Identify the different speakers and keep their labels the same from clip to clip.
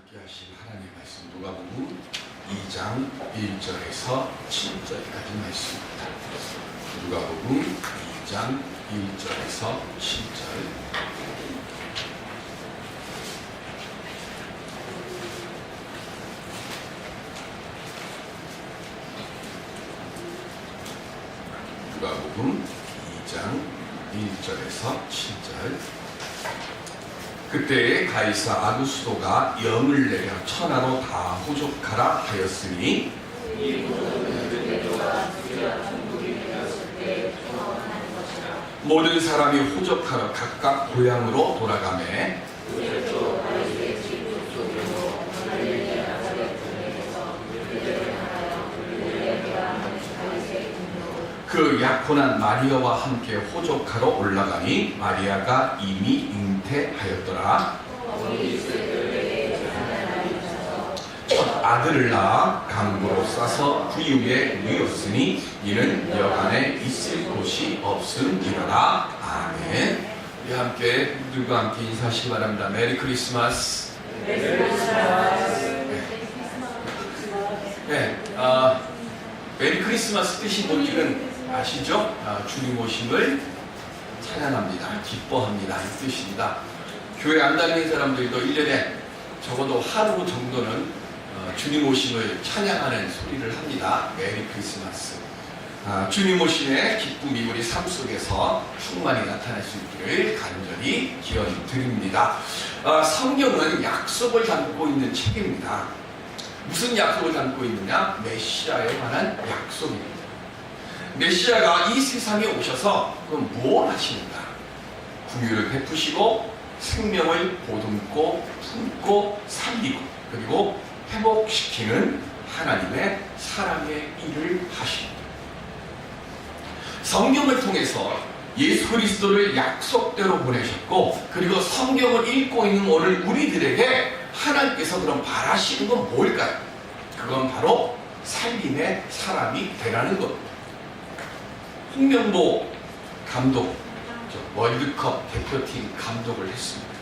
Speaker 1: 함께 하신 하나님의 말씀 누가복음 2장 1절에서 7절까지 말씀입니다. 누가복음 2장 1절에서 7절. 누가복음 2장 1절에서 7절. 그때에 가이사 아구스도가 영을 내려 천하로 다 호족하라 하였으니 모든 사람이 호족하러 각각 고향으로 돌아가매 그 약혼한 마리아와 함께 호족하러 올라가니 마리아가 이미 잉태하였더라. 첫 아들을 낳아 강구로 싸서 그 이후에 누였으니 이는 여간에 있을 곳이 없음이로라. 아멘. 우리 함께 누가 함께 인사하시기 바랍니다. 메리 크리스마스. 메리 크리스마스. 네, 메리 크리스마스 뜻이 뭔지는 아시죠? 주님 오심을 찬양합니다. 기뻐합니다. 이 뜻입니다. 교회 안 다니는 사람들도 1년에 적어도 하루 정도는 주님 오심을 찬양하는 소리를 합니다. 메리 크리스마스. 주님 오심의 기쁨이 우리 삶 속에서 충만히 나타날 수 있기를 간절히 기원 드립니다. 성경은 약속을 담고 있는 책입니다. 무슨 약속을 담고 있느냐? 메시아에 관한 약속입니다. 메시아가 이 세상에 오셔서 그럼 뭘 하시는가? 긍휼을 베푸시고 생명을 보듬고 품고 살리고 그리고 회복시키는 하나님의 사랑의 일을 하십니다. 성경을 통해서 예수 그리스도를 약속대로 보내셨고 그리고 성경을 읽고 있는 오늘 우리들에게 하나님께서 그럼 바라시는 건 뭘까요? 그건 바로 살림의 사람이 되라는 겁니다. 홍명보 감독, 월드컵 대표팀 감독을 했습니다.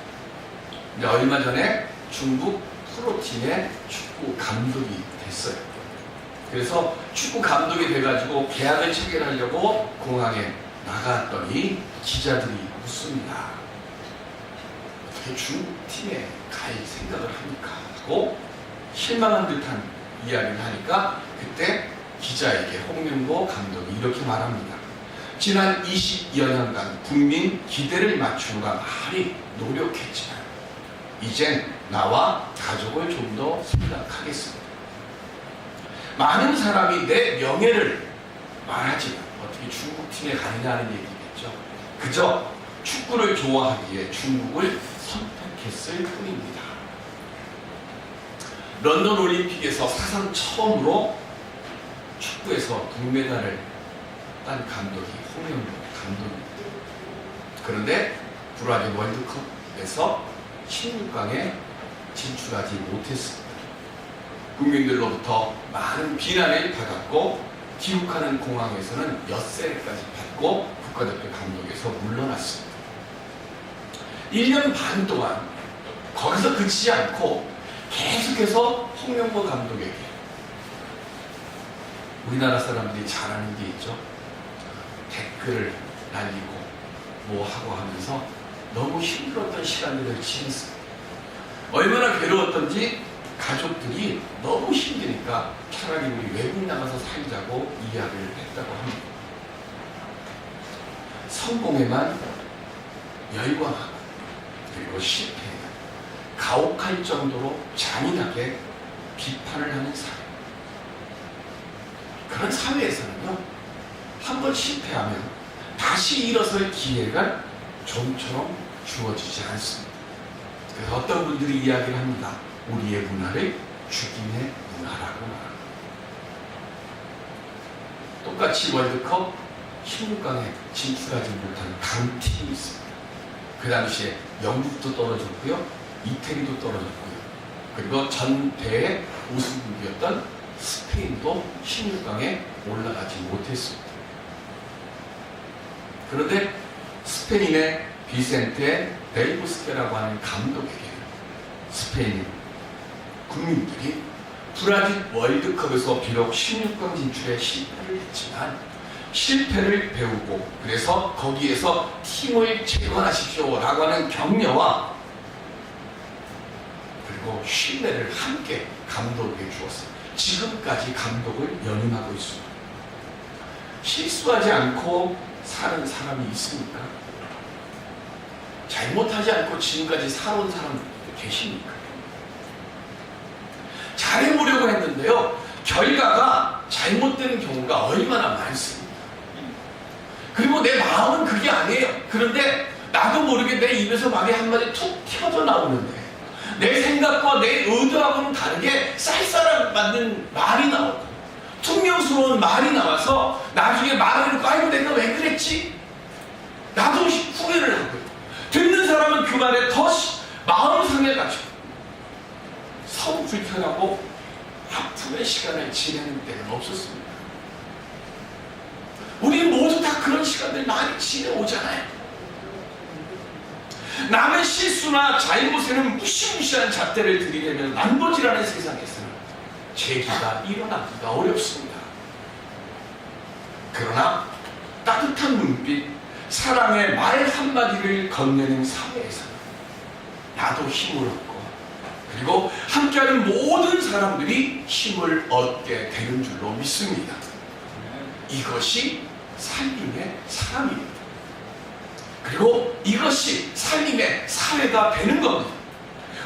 Speaker 1: 근데 얼마 전에 중국 프로팀의 축구 감독이 됐어요. 그래서 축구 감독이 돼가지고 계약을 체결하려고 공항에 나갔더니 기자들이 묻습니다. 어떻게 중국 팀에 갈 생각을 합니까? 하고 실망한 듯한 이야기를 하니까 그때 기자에게 홍명보 감독이 이렇게 말합니다. 지난 20여 년간 국민 기대를 맞추는가 많이 노력했지만 이젠 나와 가족을 좀 더 생각하겠습니다. 많은 사람이 내 명예를 말하지만 어떻게 중국팀에 가느냐는 얘기겠죠. 그저 축구를 좋아하기에 중국을 선택했을 뿐입니다. 런던 올림픽에서 사상 처음으로 축구에서 동메달을 딴 감독이 홍명보 감독입니다. 그런데 브라질 월드컵에서 16강에 진출하지 못했습니다. 국민들로부터 많은 비난을 받았고 귀국하는 공항에서는 엿새까지 받고 국가대표 감독에서 물러났습니다. 1년 반 동안 거기서 그치지 않고 계속해서 홍명보 감독에게 우리나라 사람들이 잘하는 게 있죠. 댓글을 날리고 뭐 하고 하면서 너무 힘들었던 시간들을 지냈습니다. 얼마나 괴로웠던지 가족들이 너무 힘드니까 차라리 우리 외국 나가서 살자고 이야기를 했다고 합니다. 성공에만 열광하고 그리고 실패에만 가혹할 정도로 잔인하게 비판을 하는 사회. 그런 사회에서는요, 한번 실패하면 다시 일어설 기회가 좀처럼 주어지지 않습니다. 그래서 어떤 분들이 이야기를 합니다. 우리의 문화를 죽임의 문화라고 말합니다. 똑같이 월드컵 16강에 진출하지 못한 강팀이 있습니다. 그 당시에 영국도 떨어졌고요, 이태리도 떨어졌고요, 그리고 전 대회 우승국이었던 스페인도 16강에 올라가지 못했습니다. 그런데 스페인의 비센테 델 부스케라고 하는 감독에게 스페인 국민들이 브라질 월드컵에서 비록 16강 진출에 실패를 했지만 실패를 배우고 그래서 거기에서 팀을 재건하십시오 라고 하는 격려와 그리고 신뢰를 함께 감독에게 주었어요. 지금까지 감독을 연임하고 있습니다. 실수하지 않고 사는 사람이 있습니까? 잘못하지 않고 지금까지 살아온 사람 계십니까? 잘해보려고 했는데요, 결과가 잘못되는 경우가 얼마나 많습니다. 그리고 내 마음은 그게 아니에요. 그런데 나도 모르게 내 입에서 말이 한마디 툭 튀어져 나오는데 내 생각과 내 의도하고는 다르게 쌀쌀한 맞는 말이 나오고 퉁명스러운 말이 나와서 나중에 말을 듣고 아이고 내가 왜 그랬지? 나도 후회를 하고요. 듣는 사람은 그 말에 더 마음 상해가지고 성 불편하고 아픔의 시간을 지내는 때는 없었습니다. 우리 모두 다 그런 시간들 많이 지내오잖아요. 남의 실수나 잘못에는 무시무시한 잣대를 들이대면 난도질하는 세상에서는 재기가 일어나기가 어렵습니다. 그러나 따뜻한 눈빛, 사랑의 말 한마디를 건네는 사회에서는 나도 힘을 얻고 그리고 함께하는 모든 사람들이 힘을 얻게 되는 줄로 믿습니다. 이것이 살림의 삶입니다. 그리고 이것이 살림의 사회가 되는 겁니다.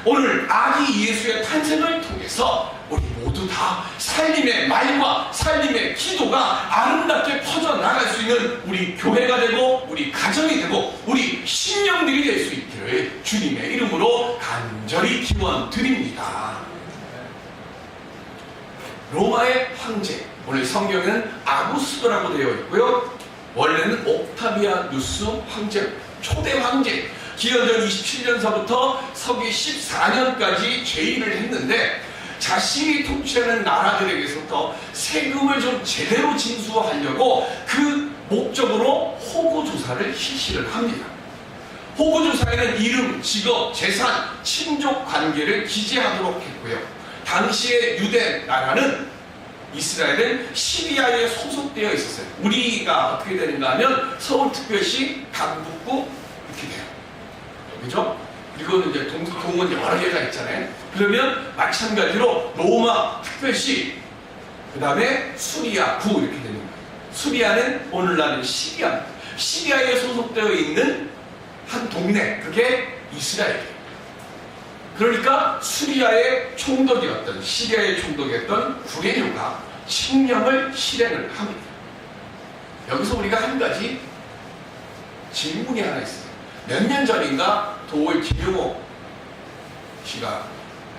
Speaker 1: 오늘 아기 예수의 탄생을 통해서 우리 모두 다 살림의 말과 살림의 기도가 아름답게 퍼져나갈 수 있는 우리 교회가 되고 우리 가정이 되고 우리 신령들이 될 수 있기를 주님의 이름으로 간절히 기원드립니다. 로마의 황제, 오늘 성경에는 아구스도라고 되어 있고요. 원래는 옥타비아누스 황제, 초대 황제, 기원전 27년서부터 서기 14년까지 재임을 했는데 자신이 통치하는 나라들에게서부터 세금을 좀 제대로 징수하려고 그 목적으로 호구조사를 실시를 합니다. 호구조사에는 이름, 직업, 재산, 친족 관계를 기재하도록 했고요. 당시의 유대 나라는 이스라엘은 시리아에 소속되어 있었어요. 우리가 어떻게 되는가 하면 서울특별시, 강북구 이렇게 돼요. 그죠? 이거는 이제 동은 여러 개가 있잖아요. 그러면 마찬가지로 로마 특별시, 그 다음에 수리아 구 이렇게 되는 거예요. 수리아는 오늘날은 시리아입니다. 시리아에 소속되어 있는 한 동네, 그게 이스라엘이에요. 그러니까 수리아의 총독이었던, 시리아의 총독이었던 구레뇨가 칙령을 실행을 합니다. 여기서 우리가 한 가지 질문이 하나 있어요. 몇 년 전인가 도올 김용호 씨가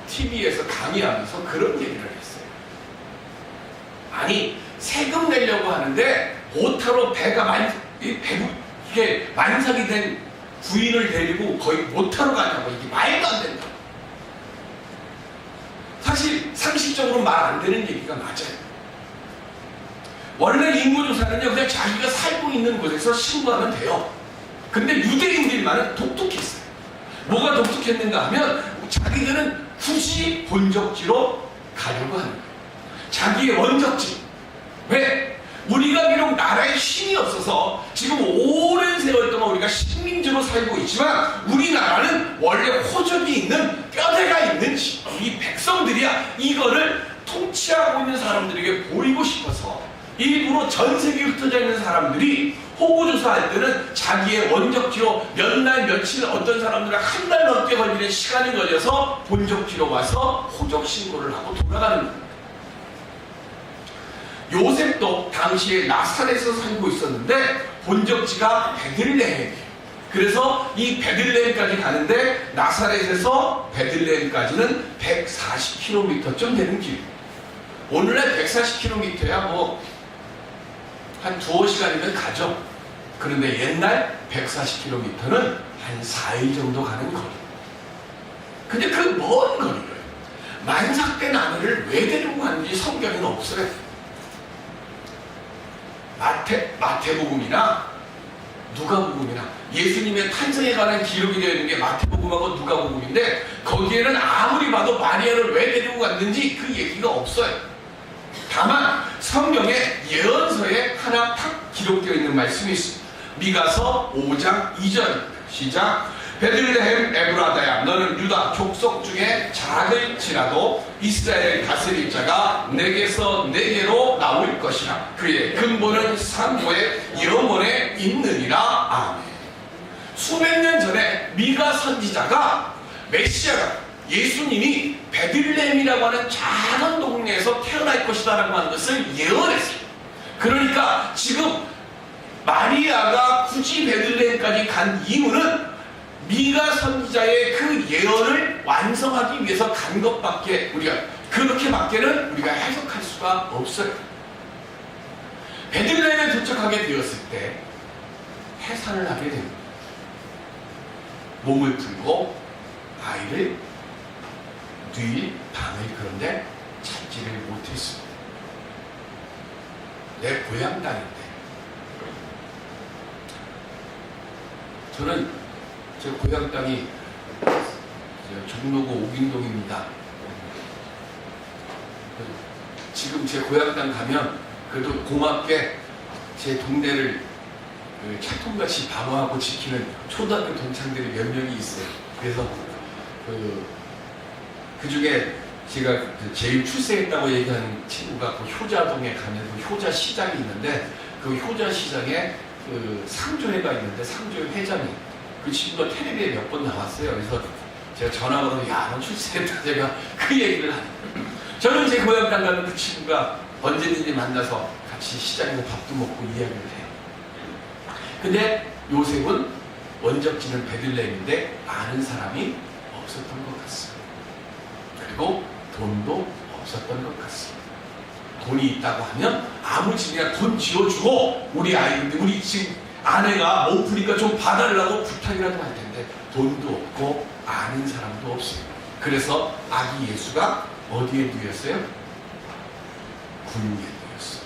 Speaker 1: TV에서 강의하면서 그런 얘기를 했어요. 아니, 세금 내려고 하는데 오타로 이게 만삭이 된 부인을 데리고 거의 오타로 가냐고. 이게 말도 안 된다. 사실 상식적으로 말 안 되는 얘기가 맞아요. 원래 인구조사는요, 그냥 자기가 살고 있는 곳에서 신고하면 돼요. 근데 유대인들만은 독특했어요. 뭐가 독특했는가 하면 자기들은 굳이 본적지로 가려고 하는 거예요. 자기의 원적지. 왜? 우리가 비록 나라에 힘이 없어서 지금 오랜 세월 동안 우리가 식민지로 살고 있지만 우리나라는 원래 호적이 있는 뼈대가 있는 이 백성들이야. 이거를 통치하고 있는 사람들에게 보이고 싶어서 일부러 전 세계에 흩어져 있는 사람들이 호구조사할 때는 자기의 원적지로 몇 날 며칠, 어떤 사람들은 한 달 넘게 걸리는 시간이 걸려서 본적지로 와서 호적 신고를 하고 돌아가는 거예요. 요셉도 당시에 나사렛에서 살고 있었는데 본적지가 베들레헴이에요. 그래서 이 베들레헴까지 가는데 나사렛에서 베들레헴까지는 140km쯤 되는 길이에요. 오늘날 140km야 뭐 한 두어 시간이면 가죠. 그런데 옛날 140km는 한 4일 정도 가는 거리. 근데 그 먼 거리를 만삭된 아내를 왜 데리고 가는지 성경에는 없어요. 마태복음이나 누가복음이나 예수님의 탄생에 관한 기록이 되어 있는 게 마태복음하고 누가복음인데 거기에는 아무리 봐도 마리아를 왜 데리고 갔는지 그 얘기가 없어요. 다만 성경에 예언서에 하나 탁 기록되어 있는 말씀이 있습니다. 미가서 5장 2절 시작. 베들레헴 에브라다야 너는 유다 족속 중에 작을지라도 이스라엘 다스릴 자가 내게서 내게로 나올 것이라. 그의 근본은 산고의 영원에 있느니라. 아멘. 수백 년 전에 미가 선지자가 메시아가 예수님이 베들레헴이라고 하는 작은 동네에서 태어날 것이다 라고 하는 것을 예언했어요. 그러니까 지금 마리아가 굳이 베들레헴까지 간 이유는 미가 선지자의 그 예언을 완성하기 위해서 간 것밖에 우리가 그렇게밖에는 우리가 해석할 수가 없어요. 베들레헴에 도착하게 되었을 때 해산을 하게 됩니다. 몸을 풀고 아이를 뉘일 밤을 그런데 찾지를 못했습니다. 내 고향 땅인데. 저는 제 고향 땅이 종로구 옥인동입니다. 지금 제 고향 땅 가면 그래도 고맙게 제 동네를 찰통같이 방어하고 지키는 초등학교 동창들이 몇 명이 있어요. 그래서 그 중에 제가 제일 출세했다고 얘기하는 친구가 그 효자동에 가면 그 효자 시장이 있는데 그 효자 시장에 그 상조회가 있는데 상조회 회장이 그 친구가 텔레비에 몇 번 나왔어요. 그래서 제가 전화 걸어서 야, 너 출세했다. 제가 그 얘기를 하는 거예요. 저는 제 고향 땅 가면 그 친구가 언제든지 만나서 같이 시장에서 밥도 먹고 이야기를 해요. 근데 요셉은 원적지는 베들레헴인데 아는 사람이 없었던 것 같습니다. 그리고 돈도 없었던 것 같습니다. 돈이 있다고 하면 아무 집이나 돈 지어주고 우리 아이인데 우리 지금 아내가 못 푸니까 좀 봐달라고 부탁이라도 할 텐데 돈도 없고 아는 사람도 없어요. 그래서 아기 예수가 어디에 누였어요? 군유에 누였어요.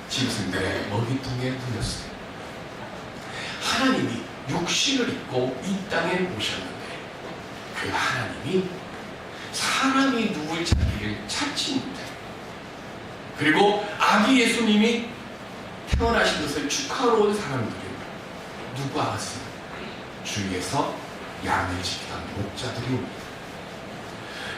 Speaker 1: 짐승들의 먹이통에 누였어요. 하나님이 육신을 입고 이 땅에 오셨는데 그 하나님이 사람이 누굴 자기를 찾지 못해. 그리고 아기 예수님이 태어나신 것을 축하하러 온 사람들은 누가 왔어요? 주위에서 양을 지키던 목자들이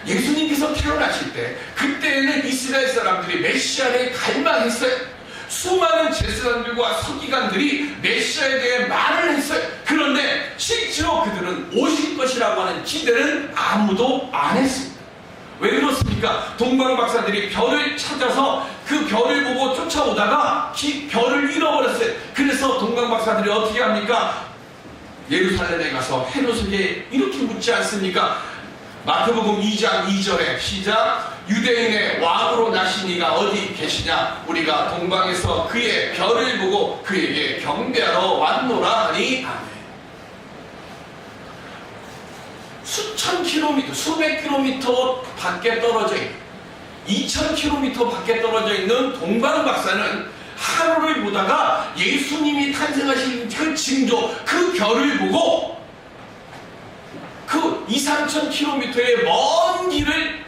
Speaker 1: 예수님께서 태어나실 때 그때에는 이스라엘 사람들이 메시아를 갈망했어요. 수많은 제사장들과 서기관들이 메시아에 대해 말을 했어요. 그런데 실제로 그들은 오실 것이라고 하는 기대는 아무도 안 했습니다. 왜 그렇습니까? 동방박사들이 별을 찾아서 그 별을 보고 쫓아오다가 별을 잃어버렸어요. 그래서 동방박사들이 어떻게 합니까? 예루살렘에 가서 헤롯에게 이렇게 묻지 않습니까? 마태복음 2장 2절에 시작. 유대인의 왕으로 나신 이가 어디 계시냐? 우리가 동방에서 그의 별을 보고 그에게 경배하러 왔노라 하니 아멘. 수천 킬로미터, 수백 킬로미터 밖에 떨어져 있는 2000킬로미터 밖에 떨어져 있는 동방박사는 하루를 보다가 예수님이 탄생하신 그 징조, 그 별을 보고 그 2~3,000킬로미터의 먼 길을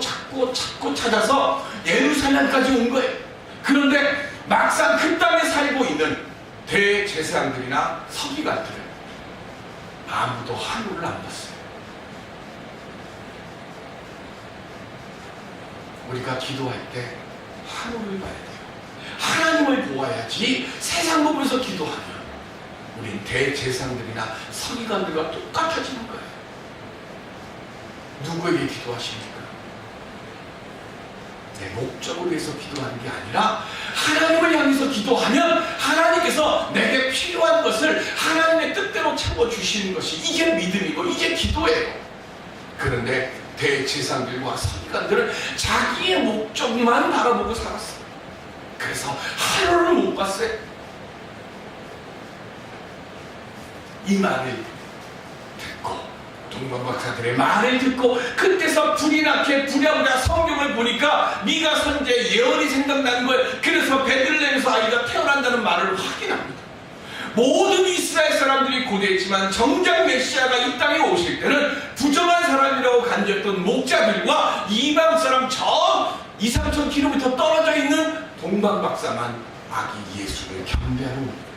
Speaker 1: 찾고 찾아서 예루살렘까지 온 거예요. 그런데 막상 그 땅에 살고 있는 대제사장들이나 서기관들은 아무도 하늘을 안 봤어요. 우리가 기도할 때 하늘을 봐야 돼요. 하나님을 보아야지 세상 보면서 기도하면 우린 대제사장들이나 서기관들과 똑같아지는 거예요. 누구에게 기도하십니까? 내 목적을 위해서 기도하는 게 아니라 하나님을 향해서 기도하면 하나님께서 내게 필요한 것을 하나님의 뜻대로 채워주시는 것이 이게 믿음이고 이게 기도예요. 그런데 대제사장들과 서기관들은 자기의 목적만 바라보고 살았어요. 그래서 하루를 못 봤어요. 이 말을 듣고 동방박사들의 말을 듣고 그때서 불이 나게 부랴부랴 성경을 보니까 미가 선지의 예언이 생각나는 거예요. 그래서 베들레헴에서 아이가 태어난다는 말을 확인합니다. 모든 이스라엘 사람들이 고대했지만 정작 메시아가 이 땅에 오실 때는 부정한 사람이라고 간주했던 목자들과 이방 사람 저 2, 3천 킬로미터 떨어져 있는 동방박사만 아기 예수를 경배하는 겁니다.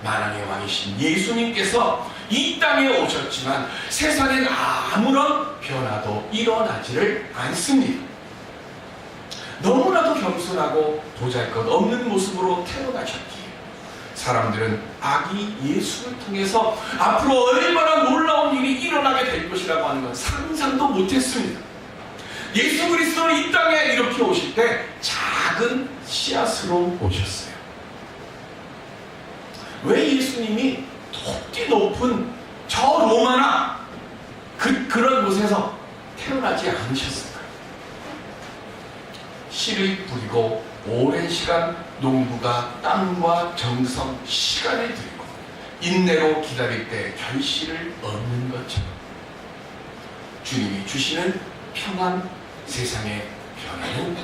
Speaker 1: 만왕의 왕이신 예수님께서 이 땅에 오셨지만 세상엔 아무런 변화도 일어나지를 않습니다. 너무나도 겸손하고 보잘것없는 모습으로 태어나셨기에 사람들은 아기 예수를 통해서 앞으로 얼마나 놀라운 일이 일어나게 될 것이라고 하는 건 상상도 못했습니다. 예수 그리스도는 이 땅에 이렇게 오실 때 작은 씨앗으로 오셨어요. 왜 예수님이 높이 높은 저 로마나 그런 곳에서 태어나지 않으셨을까요? 씨를 뿌리고 오랜 시간 농부가 땀과 정성, 시간을 들이고 인내로 기다릴 때 결실을 얻는 것처럼 주님이 주시는 평안, 세상의 변화는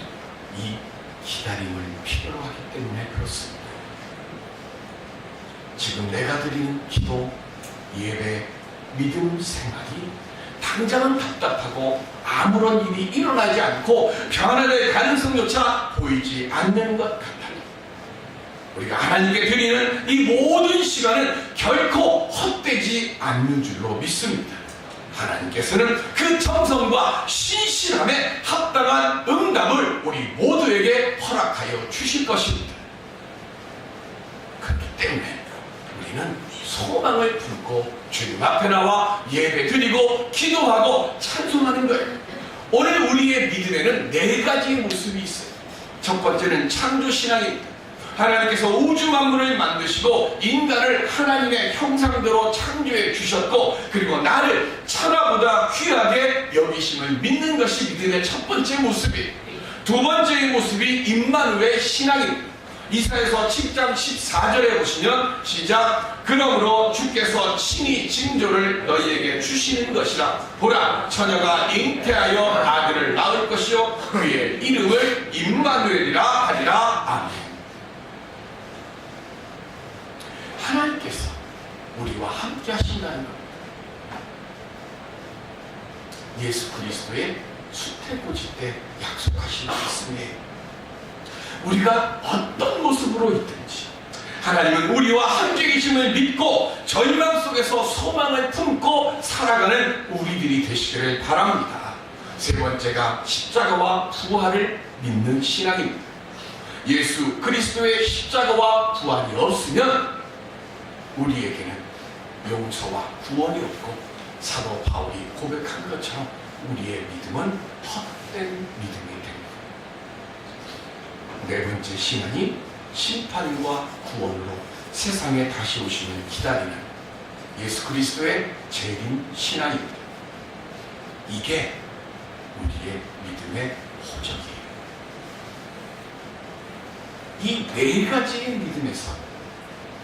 Speaker 1: 이 기다림을 필요로 하기 때문에 그렇습니다. 지금 내가 드리는 기도, 예배, 믿음 생활이 당장은 답답하고 아무런 일이 일어나지 않고 변화될 가능성조차 보이지 않는 것 같아요. 우리가 하나님께 드리는 이 모든 시간은 결코 헛되지 않는 줄로 믿습니다. 하나님께서는 그 정성과 신실함에 합당한 응답을 우리 모두에게 허락하여 주실 것입니다. 그렇기 때문에 우리는 소망을 품고 주님 앞에 나와 예배 드리고 기도하고 찬송하는 거예요. 오늘 우리의 믿음에는 4가지의 모습이 있어요. 첫 번째는 창조신앙입니다. 하나님께서 우주 만물을 만드시고 인간을 하나님의 형상대로 창조해 주셨고 그리고 나를 천하보다 귀하게 여기심을 믿는 것이 믿음의 첫 번째 모습이에요. 두 번째의 모습이 임마누엘 신앙입니다. 이사야서 7장 14절에 보시면 시작. 그러므로 주께서 친히 징조를 너희에게 주시는 것이라. 보라, 처녀가 잉태하여 아들을 낳을 것이요 그의 이름을 임마누엘이라 하리라. 아멘. 하나님께서 우리와 함께 하신다는 겁니다. 예수 그리스도의 수태고지 때 약속하신 말씀이에요. 우리가 어떤 모습으로 있든지 하나님은 우리와 함께 계심을 믿고 절망 속에서 소망을 품고 살아가는 우리들이 되시기를 바랍니다. 세 번째가 십자가와 부활을 믿는 신앙입니다. 예수 그리스도의 십자가와 부활이 없으면 우리에게는 용서와 구원이 없고 사도 바울이 고백한 것처럼 우리의 믿음은 헛된 믿음이 됩니다. 네 번째 신앙이 심판과 구원으로 세상에 다시 오심을 기다리는 예수 그리스도의 재림 신앙입니다. 이게 우리의 믿음의 호적이에요. 이 4가지의 믿음에서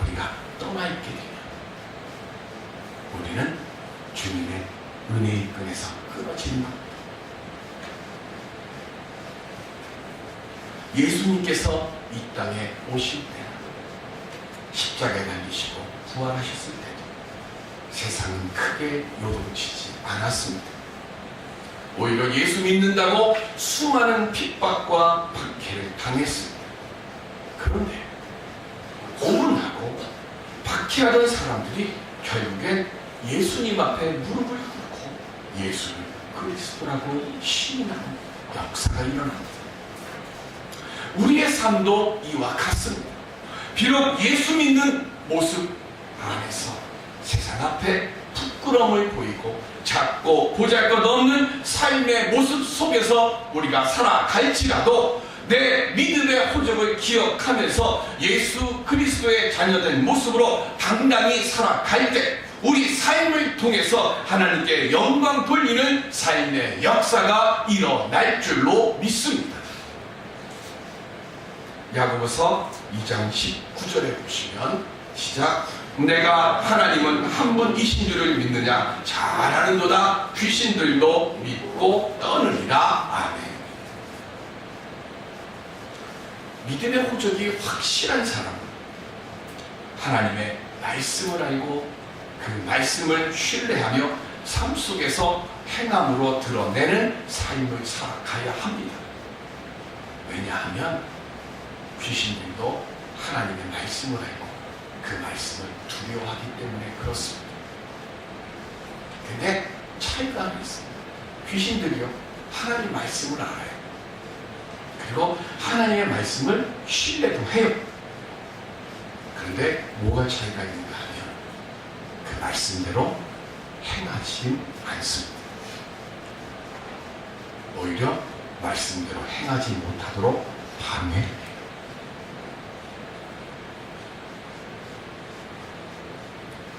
Speaker 1: 우리가 떠나있게 되면 우리는 주님의 은혜의 끈에서 끊어지는 겁니다. 예수님께서 이 땅에 오실 때 십자가에 달리시고 부활하셨을 때도 세상은 크게 요동치지 않았습니다. 오히려 예수 믿는다고 수많은 핍박과 박해를 당했습니다. 그런데 고문하고 박해하던 사람들이 결국엔 예수님 앞에 무릎을 꿇고 예수를 그리스도라고 시인하는 역사가 일어납니다. 우리의 삶도 이와 같습니다. 비록 예수 믿는 모습 안에서 세상 앞에 부끄러움을 보이고 작고 보잘것없는 삶의 모습 속에서 우리가 살아갈지라도 내 믿음의 호적을 기억하면서 예수 그리스도의 자녀된 모습으로 당당히 살아갈 때 우리 삶을 통해서 하나님께 영광 돌리는 삶의 역사가 일어날 줄로 믿습니다. 야고보서 2장 19절에 보시면 시작. 내가 하나님은 한 분이신 줄을 믿느냐 잘 아는도다 귀신들도 믿고 떠느니라. 아멘. 믿음의 호적이 확실한 사람은 하나님의 말씀을 알고 그 말씀을 신뢰하며 삶 속에서 행함으로 드러내는 삶을 살아가야 합니다. 왜냐하면 귀신들도 하나님의 말씀을 알고 그 말씀을 두려워하기 때문에 그렇습니다. 근데 차이가 하나 있습니다. 귀신들이요, 하나님의 말씀을 알아요. 그리고 하나님의 말씀을 신뢰도 해요. 그런데 뭐가 차이가 있는가 하면 그 말씀대로 행하지 않습니다. 오히려 말씀대로 행하지 못하도록 방해해요.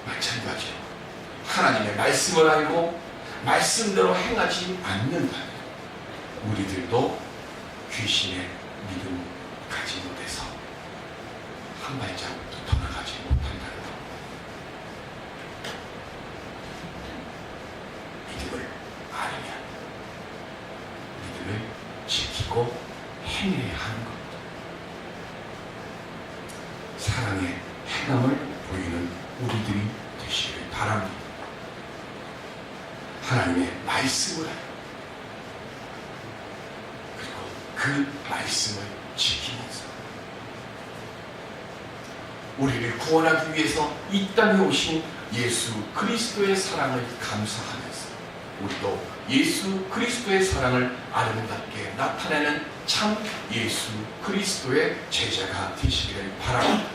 Speaker 1: 마찬가지로 하나님의 말씀을 알고 말씀대로 행하지 않는다면 우리들도 귀신의 믿음을 가지 못해서 한 발자국도 더 나가지 못한다는 것. 믿음을 알으면 믿음을 지키고 행해야 하는 것. 사랑의 행함을 보이는 우리들이 되시길 바랍니다. 하나님의 말씀을 알고 그리고 그 말씀을 지키면서 우리를 구원하기 위해서 이 땅에 오신 예수 그리스도의 사랑을 감사하면서 우리도 예수 그리스도의 사랑을 아름답게 나타내는 참 예수 그리스도의 제자가 되시기를 바랍니다.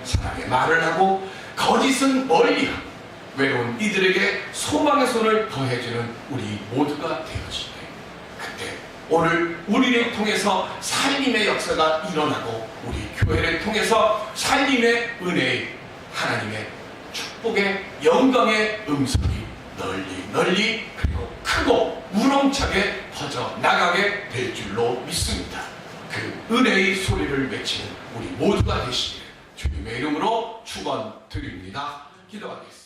Speaker 1: 사랑의 말을 하고 거짓은 멀리하고 외로운 이들에게 소망의 손을 더해주는 우리 모두가 되어질 때 그때 오늘 우리를 통해서 살림의 역사가 일어나고 우리 교회를 통해서 살림의 은혜의 하나님의 축복의 영광의 음성이 널리 그리고 크고 우렁차게 퍼져나가게 될 줄로 믿습니다. 그 은혜의 소리를 외치는 우리 모두가 되시기를 주님의 이름으로 축원드립니다. 기도하겠습니다.